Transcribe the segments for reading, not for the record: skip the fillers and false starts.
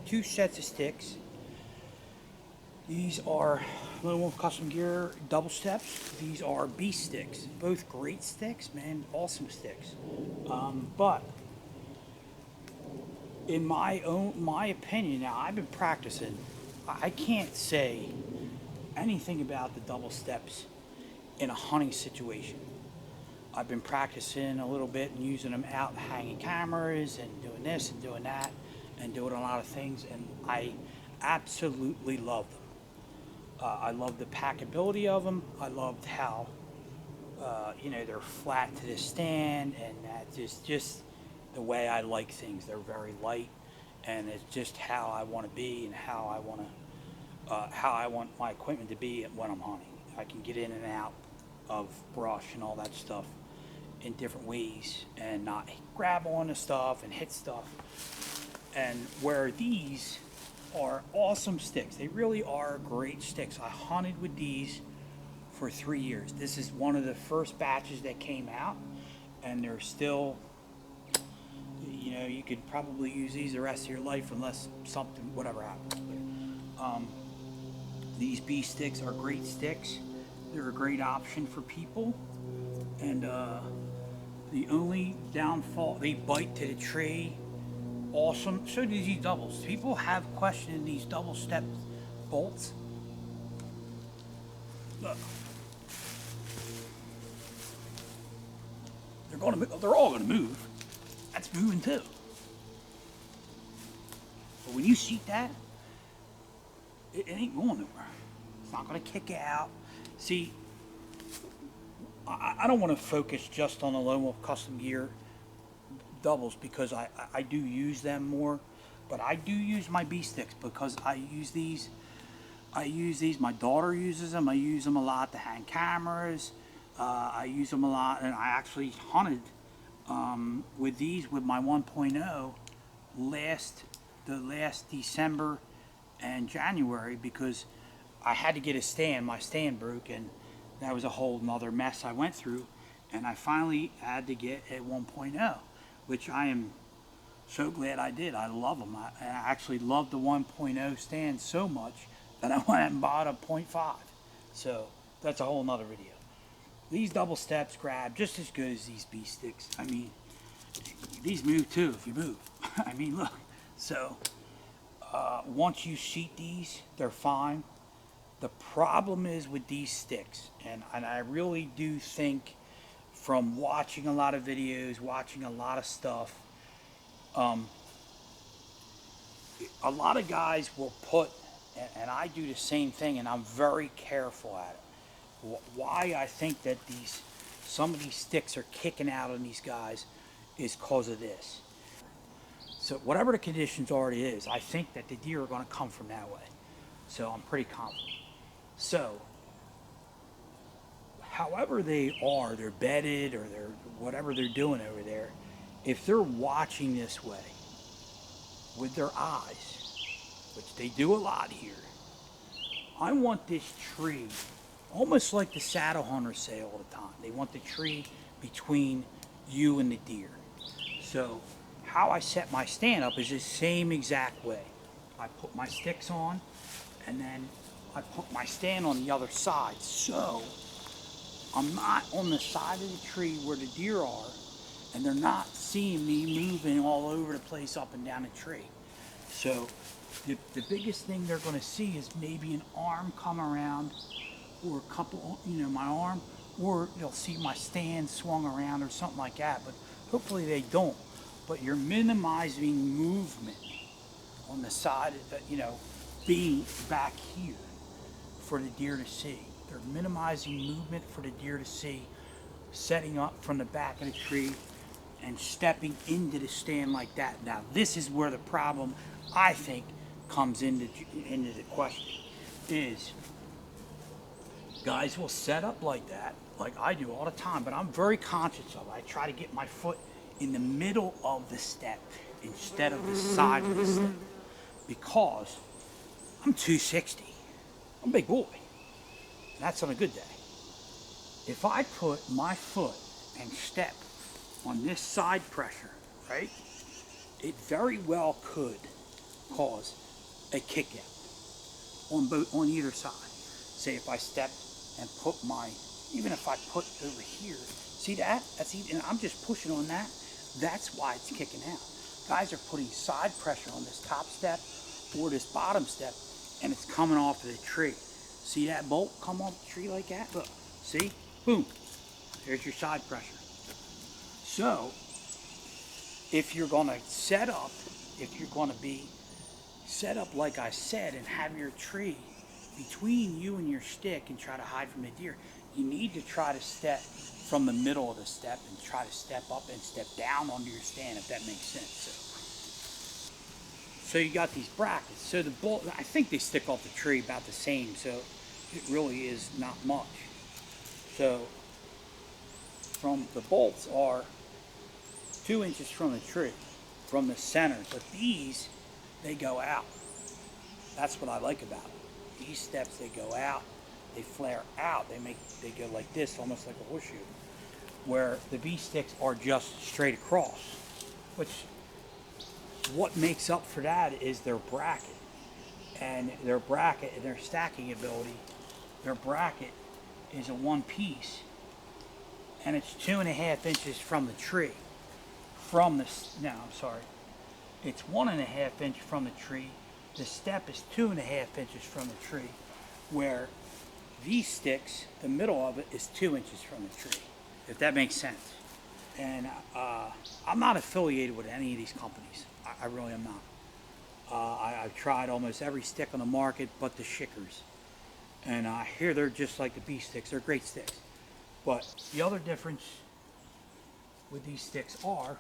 two sets of sticks. These are Lone Wolf Custom Gear double steps. These are beast sticks. Both great sticks, man. Awesome sticks. But in my opinion, now I've been practicing. I can't say anything about the double steps in a hunting situation. I've been practicing a little bit and using them out hanging cameras and doing this and doing that and doing a lot of things, and I absolutely love them. I love the packability of them. I loved how they're flat to the stand, and that just the way I like things. They're very light, and it's just how I want to be and how I want my equipment to be when I'm hunting. I can get in and out of brush and all that stuff in different ways and not grab onto stuff and hit stuff. And where these are awesome sticks, they really are great sticks. I hunted with these for 3 years. This is one of the first batches that came out, and they're still, you could probably use these the rest of your life unless whatever happens. These bee sticks are great sticks. They're a great option for people, and the only downfall, they bite to the tree. Awesome. So do these doubles. People have questioned these double step bolts. Look, they're all gonna move. That's moving too. But when you seat that, it ain't going nowhere. It's not gonna kick out. See, I don't want to focus just on the Lone Wolf Custom Gear doubles because I do use them more, but I do use my B sticks because I use these. My daughter uses them. I use them a lot to hang cameras. I use them a lot, and I actually hunted with these with my 1.0 the last December and January because I had to get a stand. My stand broke, and that was a whole nother mess I went through, and I finally had to get a 1.0, which I am so glad I did. I love them. I actually love the 1.0 stand so much that I went and bought a 0.5. So that's a whole nother video. These double steps grab just as good as these B sticks. I mean, these move too if you move. I mean, look. So once you sheet these, they're fine. The problem is with these sticks, and I really do think from watching a lot of videos, watching a lot of stuff, a lot of guys will put, and I do the same thing, and I'm very careful at it. Why I think that some of these sticks are kicking out on these guys is because of this. So whatever the conditions already is, I think that the deer are going to come from that way. So I'm pretty confident. So, however they're bedded or they're whatever they're doing over there, if they're watching this way with their eyes, which they do a lot here, I want this tree, almost like the saddle hunters say all the time, they want the tree between you and the deer. So, how I set my stand up is the same exact way. I put my sticks on, and then I put my stand on the other side, so I'm not on the side of the tree where the deer are, and they're not seeing me moving all over the place up and down the tree. So the biggest thing they're going to see is maybe an arm come around, or a couple, my arm, or they'll see my stand swung around or something like that, but hopefully they don't. But you're minimizing movement on the side, being back here for the deer to see. They're minimizing movement for the deer to see, setting up from the back of the tree and stepping into the stand like that. Now this is where the problem, I think, comes into the question, is guys will set up like that, like I do all the time, but I'm very conscious of it. I try to get my foot in the middle of the step instead of the side of the step, because I'm 260. I'm a big boy. And that's on a good day. If I put my foot and step on this side pressure, right, it very well could cause a kick out on either side. Say if I step and put my, even if I put over here, see that? That's even, and I'm just pushing on that. That's why it's kicking out. Guys are putting side pressure on this top step or this bottom step, and it's coming off of the tree. See that bolt come off the tree like that? Look, see? Boom. There's your side pressure. So, if you're going to set up, if you're going to be set up like I said and have your tree between you and your stick and try to hide from the deer, you need to try to step from the middle of the step and try to step up and step down onto your stand, if that makes sense. So you got these brackets. So the bolt, I think they stick off the tree about the same, so it really is not much. So from the bolts are 2 inches from the tree, from the center, but these, they go out. That's what I like about it. These steps, they go out, they flare out, they go like this, almost like a horseshoe, where the V-sticks are just straight across, which, what makes up for that is their bracket, and their stacking ability. Their bracket is a one piece, and it's 2.5 inches from the tree. It's 1.5 inch from the tree. The step is 2.5 inches from the tree, where these sticks, the middle of it is 2 inches from the tree, if that makes sense. And I'm not affiliated with any of these companies. I really am not. I've tried almost every stick on the market but the Shickers. And I hear they're just like the B sticks. They're great sticks. But the other difference with these sticks are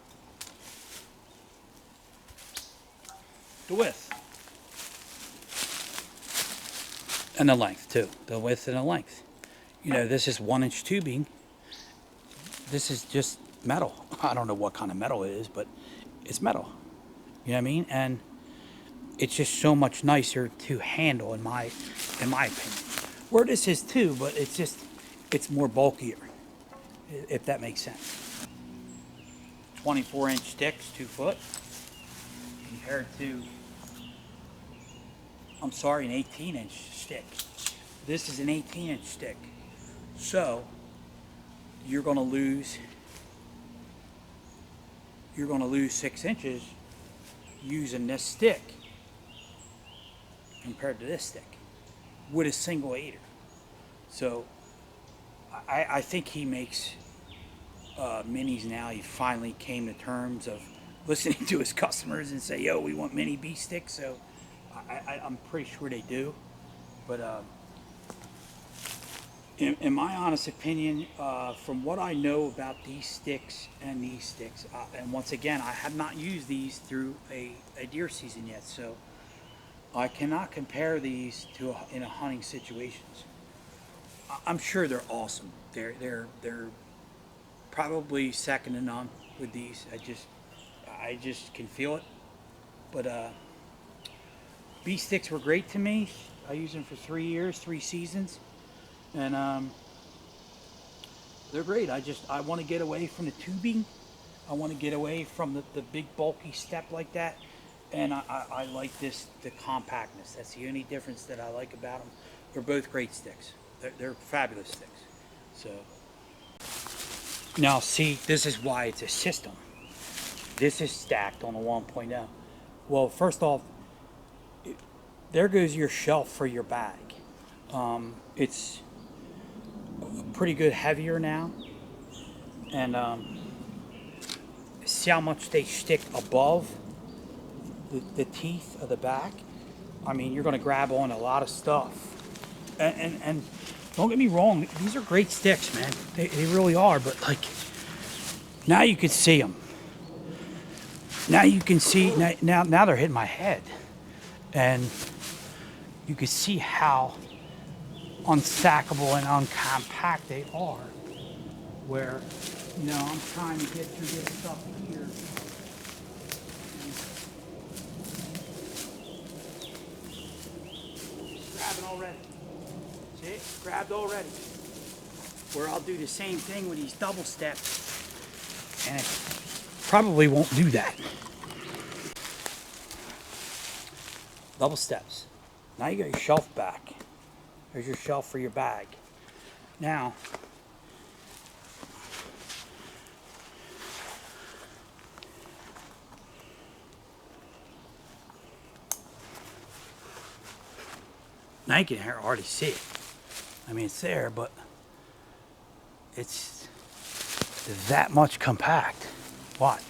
the width and the length too. The width and the length. You know, this is 1 inch tubing. This is just metal. I don't know what kind of metal it is, but it's metal. You know what I mean? And it's just so much nicer to handle in my opinion. Where this is too, but it's more bulkier, if that makes sense. 24-inch sticks, 2 foot, compared to, I'm sorry, an 18-inch stick. This is an 18-inch stick. So, you're going to lose 6 inches using this stick compared to this stick with a single aider. So, I think he makes minis now. He finally came to terms of listening to his customers and say, yo, we want mini B sticks. So I'm pretty sure they do. But in my honest opinion, from what I know about these sticks, and once again, I have not used these through a deer season yet, so I cannot compare these to in a hunting situations. I'm sure they're awesome. They're probably second to none with these. I just can feel it. But B sticks were great to me. I used them for 3 years, 3 seasons, and they're great. I want to get away from the tubing. I want to get away from the big bulky step like that, and I like the compactness. That's the only difference that I like about them. They're both great sticks. They're fabulous sticks. So now see, this is why it's a system. This is stacked on a 1.0. Well, first off, there goes your shelf for your bag. It's pretty good heavier now, and see how much they stick above the teeth of the back. I mean, you're going to grab on a lot of stuff, and don't get me wrong, these are great sticks, man. They really are. But like, now you can see them. Now you can see, now they're hitting my head, and you can see how unstackable and uncompact they are, where, you know, I'm trying to get through this stuff here. Grabbing already. See it? Grabbed already. Where I'll do the same thing with these double steps, and it probably won't do that. Double steps. Now you got your shelf back. There's your shelf for your bag. Now, you can already see it. I mean, it's there, but it's that much compact. What?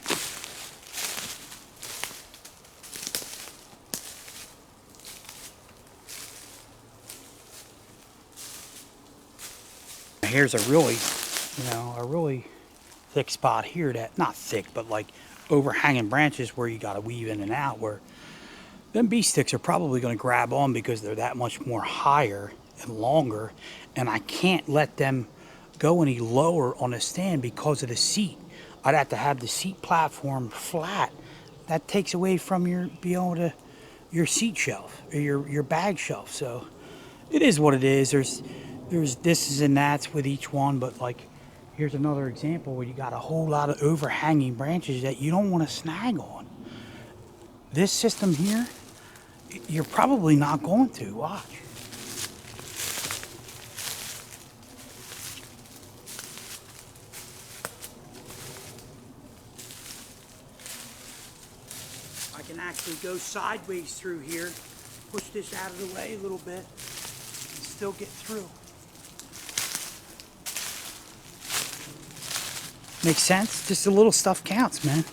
Here's a really, a really thick spot here that, not thick, but like overhanging branches where you got to weave in and out, where them bee sticks are probably going to grab on because they're that much more higher and longer, and I can't let them go any lower on the stand because of the seat. I'd have to have the seat platform flat. That takes away from your seat shelf or your bag shelf. So it is what it is. There's thises and that's with each one, but like here's another example where you got a whole lot of overhanging branches that you don't want to snag on. This system here, you're probably not going to. Watch. I can actually go sideways through here, push this out of the way a little bit, and still get through. Makes sense? Just the little stuff counts, man.